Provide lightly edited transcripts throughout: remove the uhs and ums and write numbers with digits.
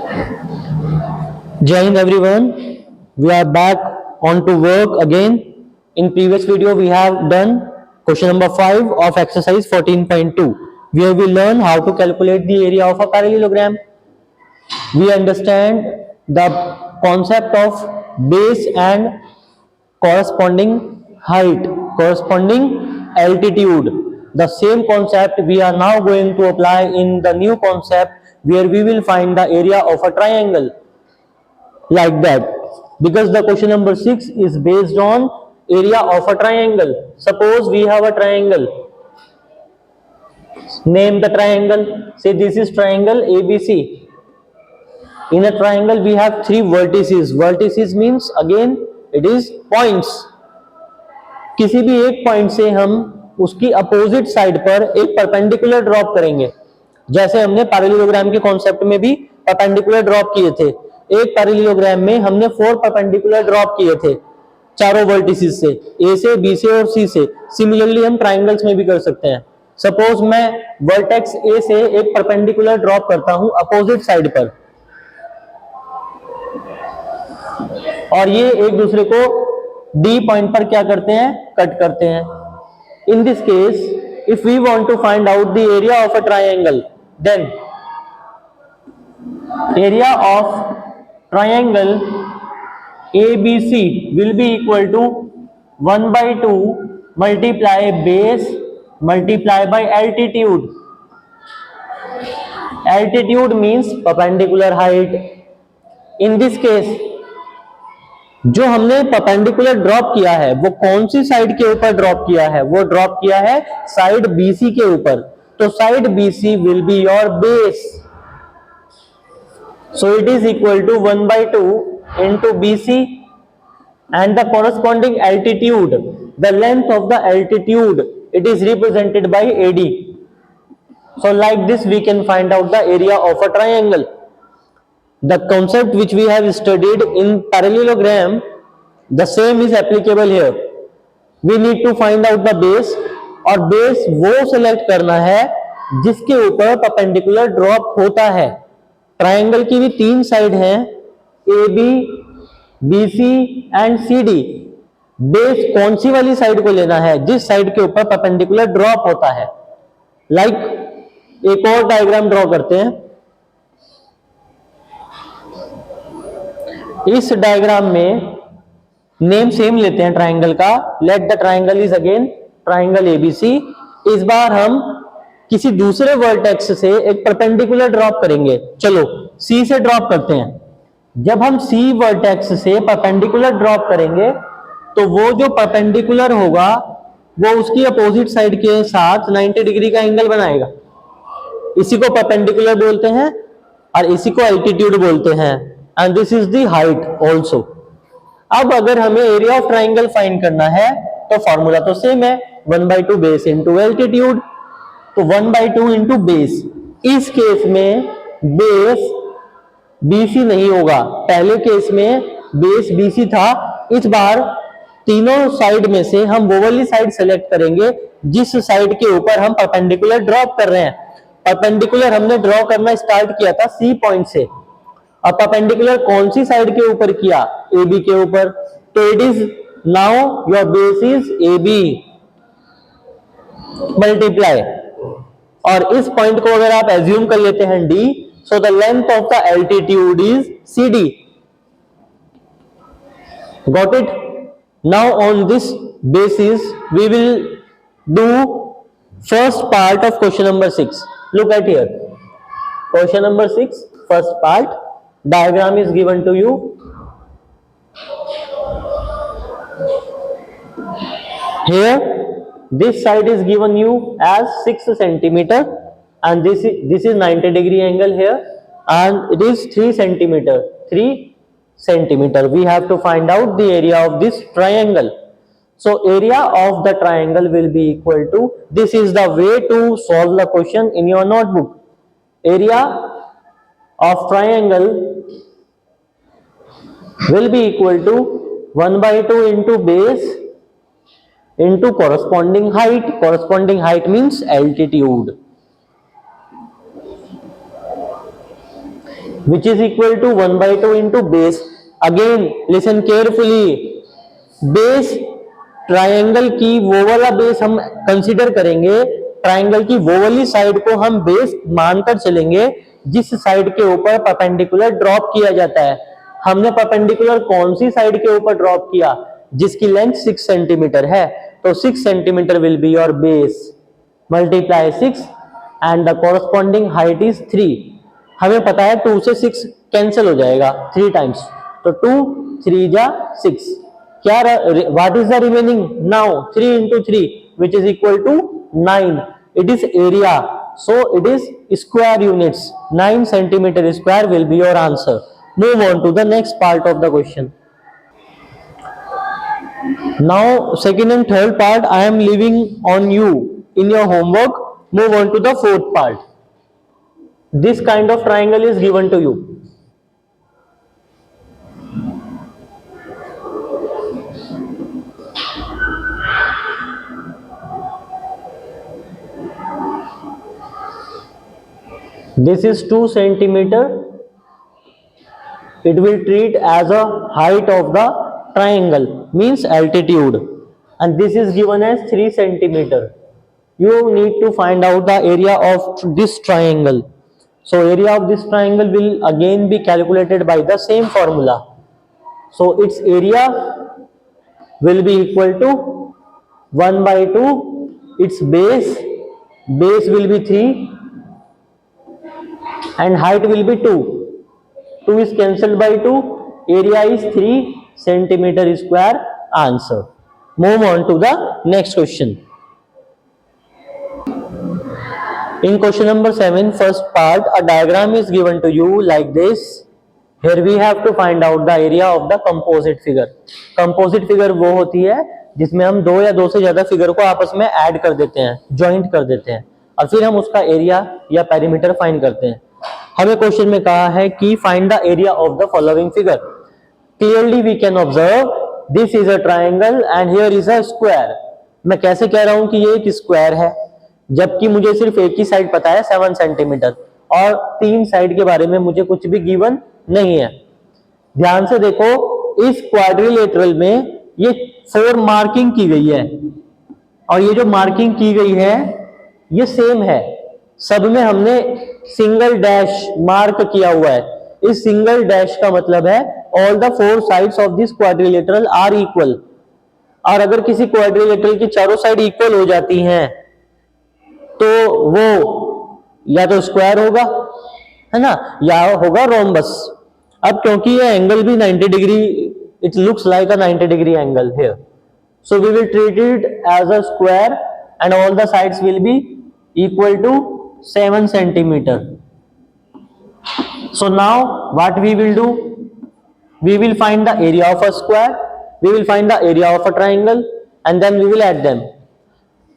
Jai Hind everyone, we are back on to work again. In previous video we have done question number 5 of exercise 14.2 where we learn how to calculate the area of a parallelogram. We understand the concept of base and corresponding height, corresponding altitude. The same concept we are now going to apply in the new concept where we will find the area of a triangle. Like that, because the question number 6 is based on area of a triangle. Suppose we have a triangle, name the triangle, say this is triangle ABC. In a triangle we have 3 vertices. Vertices means again it is points. किसी भी एक point से हम उसकी opposite side पर एक perpendicular drop करेंगे, जैसे हमने पैरेललोग्राम के कॉन्सेप्ट में भी परपेंडिकुलर ड्रॉप किए थे। एक पैरेललोग्राम में हमने 4 परपेंडिकुलर ड्रॉप किए थे चारों वर्टिसेस से, ए से, बी से और सी से। सिमिलरली हम ट्राइंगल्स में भी कर सकते हैं। सपोज मैं वर्टेक्स ए से एक परपेंडिकुलर ड्रॉप करता हूं अपोजिट साइड पर, और ये एक दूसरे को डी पॉइंट पर क्या करते हैं, कट करते हैं। In this case if we want to find out the area of a triangle, then area of triangle ABC will be equal to 1/2 multiply base multiply by altitude. Altitude means perpendicular height. In this case जो हमने perpendicular drop किया है वो कौन सी side के ऊपर drop किया है, वो ड्रॉप किया है साइड BC के ऊपर। तो side BC will be your base. So it is equal to 1/2 into BC and the corresponding altitude, the length of the altitude, it is represented by AD. So like this we can find out the area of a triangle. The concept which we have studied in parallelogram, the same is applicable here. We need to find out the base, और base वो select करना है जिसके ऊपर perpendicular drop होता है। Triangle की भी 3 साइड हैं, A B, B C and C D. Base कौन सी वाली साइड को लेना है, जिस साइड के ऊपर परपेंडिकुलर ड्रॉप होता है। लाइक एक और डायग्राम ड्रॉ करते हैं। इस डायग्राम में नेम सेम लेते हैं ट्राइंगल का। Let the triangle is again triangle ABC. इस बार हम किसी दूसरे वर्टेक्स से एक परपेंडिकुलर ड्रॉप करेंगे। चलो सी से ड्रॉप करते हैं। जब हम सी वर्टेक्स से परपेंडिकुलर ड्रॉप करेंगे तो वो जो परपेंडिकुलर होगा वो उसकी अपोजिट साइड के साथ 90 डिग्री का एंगल बनाएगा। इसी को परपेंडिकुलर बोलते हैं और इसी को एल्टीट्यूड बोलते हैं, and this is the height also. अब अगर हमें एरिया ऑफ ट्राइंगल फाइंड करना है तो फॉर्मूला तो सेम है, 1/2 बेस इंटू एल्टीट्यूड। तो 1/2 इंटू बेस। इस केस में बेस BC नहीं होगा, पहले केस में बेस BC था। इस बार तीनों साइड में से हम वो वाली साइड सेलेक्ट करेंगे जिस साइड के ऊपर हम परपेंडिकुलर ड्रॉप कर रहे हैं। परपेंडिकुलर हमने ड्रॉ करना स्टार्ट किया था C पॉइंट से। अब परपेंडिकुलर कौन सी साइड के ऊपर किया, AB के ऊपर। तो it is now your base is AB multiply, और इस पॉइंट को अगर आप एज्यूम कर लेते हैं D, so the length of the altitude is CD। Got it? Now on this basis we will do first part of question number 6. Look at here, question number 6 first part. Diagram is given to you. Here this side is given you as 6 centimeter and this is 90 degree angle here, and it is 3 centimeter. We have to find out the area of this triangle. So area of the triangle will be equal to, this is the way to solve the question in your notebook. Area of triangle will be equal to 1/2 into base into corresponding height. Corresponding height means altitude. which is equal to 1 by 2 into base. Again listen carefully, base triangle की वो वाला base हम consider करेंगे, triangle की वो वाली side को हम बेस मानकर चलेंगे जिस साइड के ऊपर परपेंडिकुलर ड्रॉप किया जाता है। हमने परपेंडिकुलर कौन सी साइड के ऊपर ड्रॉप किया? जिसकी लेंथ 6 सेंटीमीटर है, तो 6 centimetre will be your base, multiply 6 and the corresponding height is 3। हमें पता है 2 से 6 कैंसिल हो जाएगा 3 टाइम्स, तो 2 3 जा 6, क्या what is the remaining now? 3 into 3 which is equal to 9. It is area, so it is square units. 9 centimeter square will be your answer. Move on to the next part of the question. Now second and third part I am leaving on you in your homework. Move on to the fourth part. This kind of triangle is given to you. This is 2 centimeter. It will treat as a height of the triangle, means altitude, and this is given as 3 centimeter. You need to find out the area of this triangle. So area of this triangle will again be calculated by the same formula. So its area will be equal to 1 by 2, its base will be 3 and height will be 2. 2 is cancelled by 2, area is 3 centimeter square. Answer. Move on to the next question. In question number 7, first part, a diagram is given to you like this. Here we have to find out the area of the composite figure. Composite figure वो होती है जिसमें हम दो या दो से ज्यादा फिगर को आपस में ऐड कर देते हैं, ज्वाइंट कर देते हैं, और फिर हम उसका एरिया या पेरीमीटर फाइंड करते हैं। हमें क्वेश्चन में कहा है कि find the area of the following figure. Clearly we can observe this is a triangle and here is a square. मैं कैसे कह रहा हूं कि ये एक स्क्वायर है, जबकि मुझे सिर्फ एक ही साइड पता है 7 सेंटीमीटर, और 3 साइड के बारे में मुझे कुछ भी गिवन नहीं है। ध्यान से देखो, इस क्वाड्रिलेटरल में ये 4 मार्किंग की गई है, और ये जो मार्किंग की गई है ये सेम है, सब में हमने सिंगल डैश मार्क किया हुआ है। इस सिंगल डैश का मतलब है all the 4 sides of this quadrilateral are equal. और अगर किसी क्वाड्रिलेटरल की चारों साइड इक्वल हो जाती हैं तो वो या तो स्क्वायर होगा, है ना, या होगा रोम्बस। अब क्योंकि ये एंगल भी 90 degree, it looks like a 90 degree angle here, so we will treat it as a square and all the sides will be equal to 7 centimeter. So now what we will do? We will find the area of a square, we will find the area of a triangle, and then we will add them.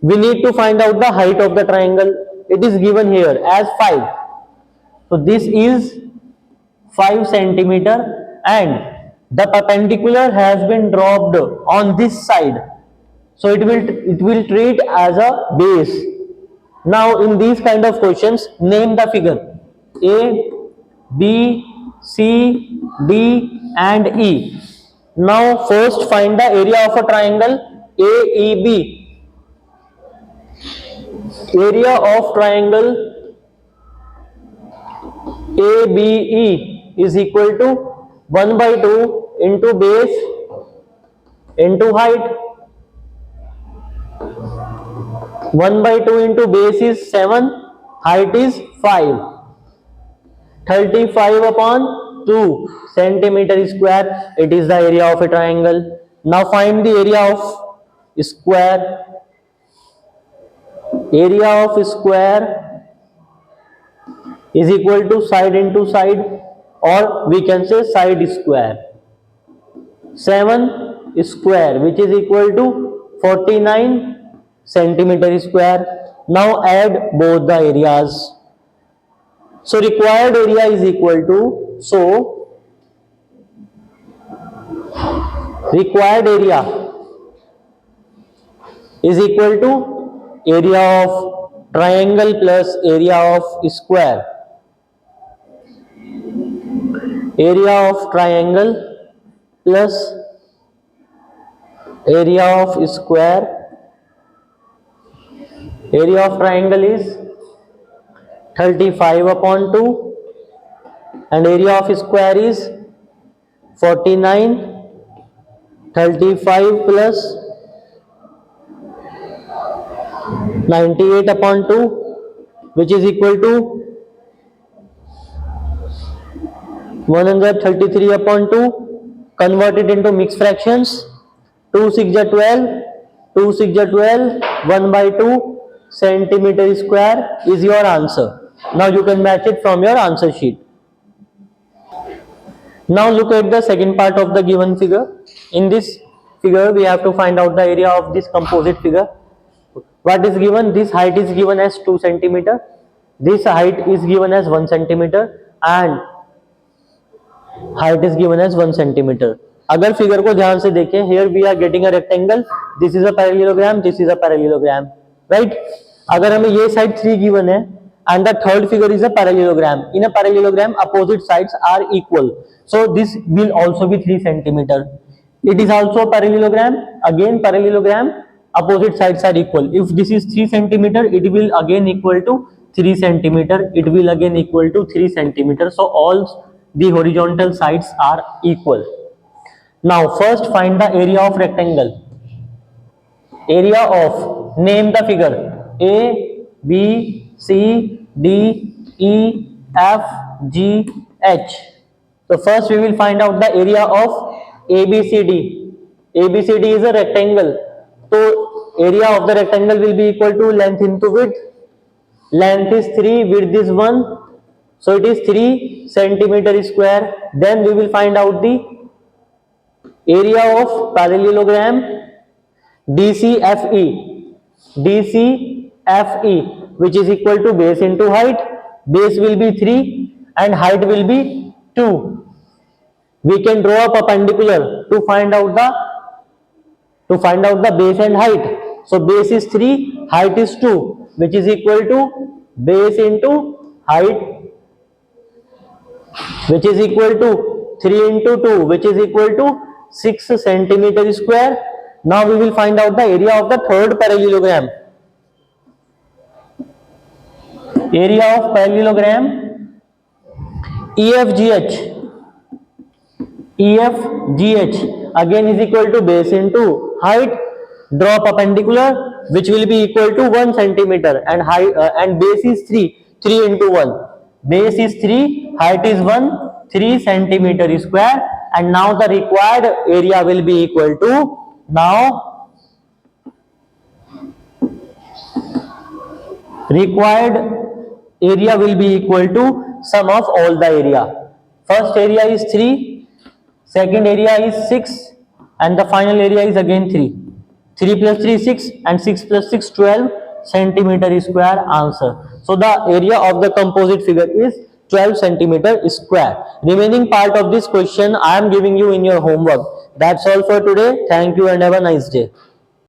We need to find out the height of the triangle. It is given here as 5. So this is 5 centimeter and the perpendicular has been dropped on this side. So it will treat as a base. Now in these kind of questions, name the figure A, B, C, D and E. Now first find the area of a triangle AEB. Area of triangle ABE is equal to 1 by 2 into base into height. 1 by 2 into base is 7, height is 5. 35 upon 2 centimeter square, it is the area of a triangle. Now find the area of square. Area of square is equal to side into side, or we can say side square. 7 square which is equal to 49 centimeter square. Now add both the areas. So required area is equal to, so required area is equal to area of triangle plus area of square. area of triangle plus area of square. Area of triangle is 35 upon 2 and area of square is 49. 35 plus 98 upon 2, which is equal to 133 upon 2. Convert it into mixed fractions. 2 6 are 12, 2 6 are 12, 1 by 2 centimeter square is your answer. Now you can match it from your answer sheet. Now look at the second part of the given figure. In this figure we have to find out the area of this composite figure. What is given? This height is given as 2 centimeter. This height is given as 1 centimeter and height is given as 1 centimeter. अगर figure को ध्यान से देखें, here we are getting a rectangle, this is a parallelogram, this is a parallelogram, right? अगर हमें ये side 3 given है and the third figure is a parallelogram. In a parallelogram, opposite sides are equal, so this will also be 3 centimeter. It is also a parallelogram. Again parallelogram, opposite sides are equal. If this is 3 centimeter, it will again equal to 3 centimeter. It will again equal to 3 centimeter. So all the horizontal sides are equal. Now first find the area of rectangle. Area of, name the figure A, B, C, D, E, F, G, H. So first we will find out the area of ABCD. ABCD is a rectangle. So area of the rectangle will be equal to length into width. Length is 3, width is 1. So it is 3 centimeter square. Then we will find out the area of parallelogram DCFE. DCFE, which is equal to base into height. Base will be 3 and height will be 2. We can draw a perpendicular to find out the base and height. So base is 3, height is 2, which is equal to base into height, which is equal to 3 into 2, which is equal to 6 centimeter square. Now we will find out the area of the third parallelogram. Area of parallelogram EFGH. EFGH again is equal to base into height. Draw perpendicular, which will be equal to 1 centimeter and height and base is 3. 3 into 1. Base is 3, height is 1, 3 centimeter square. And now the required area will be equal to, now required area will be equal to sum of all the area. First area is 3, second area is 6 and the final area is again 3. 3 plus 3 6 and 6 plus 6 12 centimeter square answer. So the area of the composite figure is 12 centimeter square. Remaining part of this question I am giving you in your homework. That's all for today. Thank you and have a nice day.